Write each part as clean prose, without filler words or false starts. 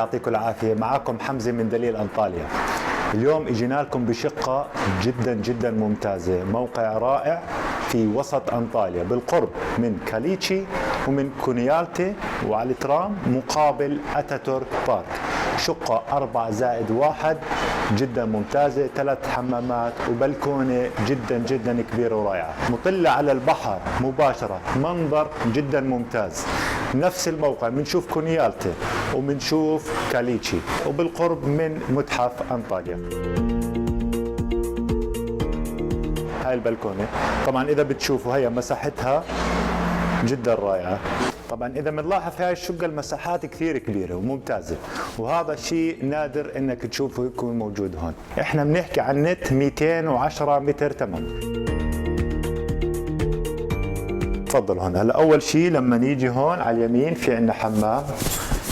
يعطيكم العافية. معكم حمزة من دليل أنطاليا. اليوم اجينا لكم بشقة جدا جدا ممتازة، موقع رائع في وسط أنطاليا بالقرب من كاليتشي ومن كونيالتي وعلى الترام مقابل أتاتورك بارك. شقة 4+1 جدا ممتازة، 3 حمامات وبلكونة جدا جدا كبيرة ورائعة، مطلة على البحر مباشرة، منظر جدا ممتاز. نفس الموقع بنشوف كونيالتي وبنشوف كاليتشي وبالقرب من متحف أنطاليا. هاي البلكونة طبعا إذا بتشوفوا هي مساحتها جدا رائعة. طبعا إذا بنلاحظ في هاي الشقة المساحات كثير كبيرة وممتازة، وهذا شيء نادر إنك تشوفه يكون موجود هون. إحنا بنحكي عن نت 210 متر تمام. تفضلوا هون. هلا أول شيء لما نيجي هون على اليمين في عندنا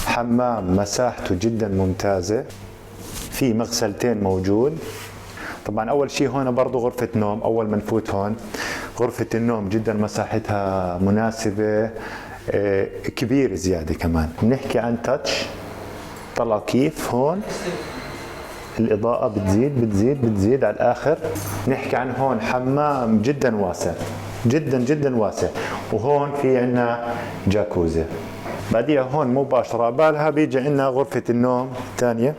حمام مساحته جدا ممتازة، في مغسلتين موجود. طبعا أول شيء هون برضو غرفة نوم. أول ما نفوت هون غرفة النوم جدا مساحتها مناسبة، كبير زيادة كمان. بنحكي عن تاتش، طلع كيف هون الإضاءة بتزيد على الآخر. نحكي عن هون حمام جدا واسع، جدا جدا واسع، وهون في عنا جاكوزي. بعديها هون مباشرة بالها بيجي عنا غرفة النوم الثانية،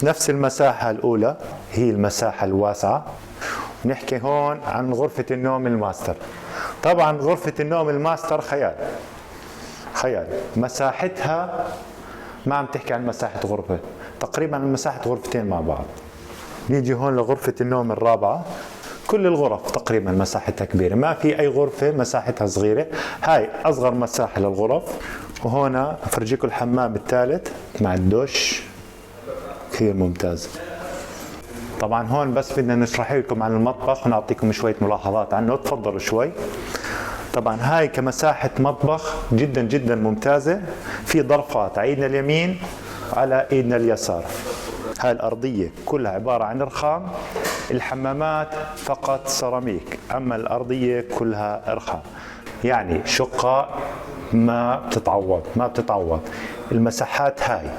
نفس المساحة الأولى هي المساحة الواسعة. نحكي هون عن غرفة النوم الماستر. طبعا غرفة النوم الماستر خيال، مساحتها ما عم تحكي عن مساحة غرفة، تقريبا مساحة غرفتين مع بعض. نيجي هون لغرفة النوم الرابعة، كل الغرف تقريبا مساحتها كبيرة، ما في أي غرفة مساحتها صغيرة. هاي أصغر مساحة للغرف. وهنا أفرجيكم الحمام الثالث مع الدش، كثير ممتاز. طبعا هون بس بدنا نشرح لكم عن المطبخ ونعطيكم شوية ملاحظات عنه. تفضلوا شوي. طبعا هاي كمساحة مطبخ جدا جدا ممتازة، في ضرفات على ايدنا اليمين على ايدنا اليسار. هاي الأرضية كلها عبارة عن رخام، الحمامات فقط سيراميك، أما الأرضية كلها رخام. يعني شقة ما بتتعوض. المساحات هاي،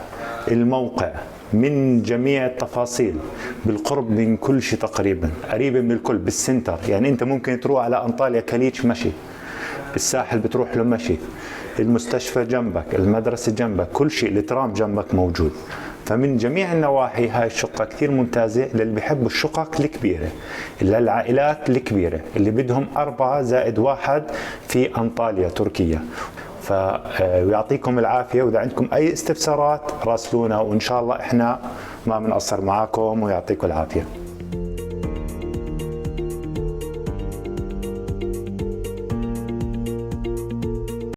الموقع من جميع التفاصيل، بالقرب من كل شيء تقريبا، قريبة من الكل، بالسنتر. يعني أنت ممكن تروح على أنطاليا كاليتش مشي، بالساحل بتروح له مشي، المستشفى جنبك، المدرسة جنبك، كل شيء، الترام جنبك موجود. فمن جميع النواحي هاي الشقة كثير ممتازة للي بيحبوا الشقق الكبيرة، للعائلات الكبيرة اللي بدهم 4+1 في أنطاليا تركيا. فيعطيكم العافية، وإذا عندكم أي استفسارات راسلونا، وإن شاء الله إحنا ما بنقصر معاكم، ويعطيكم العافية.